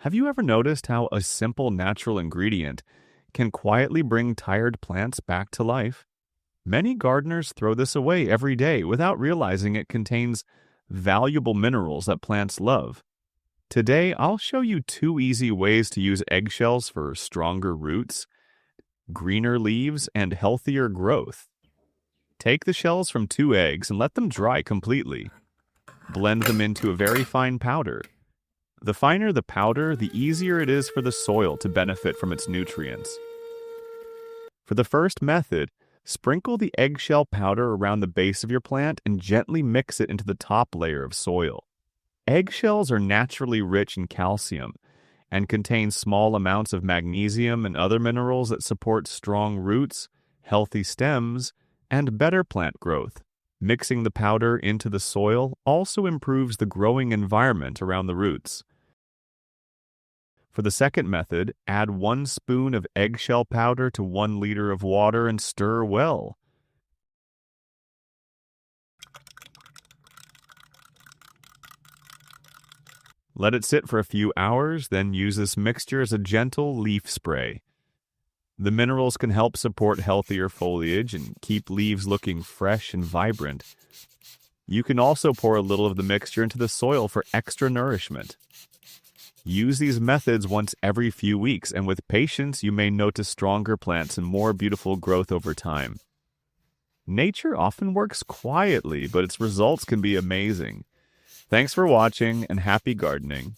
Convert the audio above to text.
Have you ever noticed how a simple natural ingredient can quietly bring tired plants back to life? Many gardeners throw this away every day without realizing it contains valuable minerals that plants love. Today, I'll show you two easy ways to use eggshells for stronger roots, greener leaves, and healthier growth. Take the shells from two eggs and let them dry completely. Blend them into a very fine powder. The finer the powder, the easier it is for the soil to benefit from its nutrients. For the first method, sprinkle the eggshell powder around the base of your plant and gently mix it into the top layer of soil. Eggshells are naturally rich in calcium and contain small amounts of magnesium and other minerals that support strong roots, healthy stems, and better plant growth. Mixing the powder into the soil also improves the growing environment around the roots. For the second method, add 1 spoon of eggshell powder to 1 liter of water and stir well. Let it sit for a few hours, then use this mixture as a gentle leaf spray. The minerals can help support healthier foliage and keep leaves looking fresh and vibrant. You can also pour a little of the mixture into the soil for extra nourishment. Use these methods once every few weeks, and with patience, you may notice stronger plants and more beautiful growth over time. Nature often works quietly, but its results can be amazing. Thanks for watching, and happy gardening.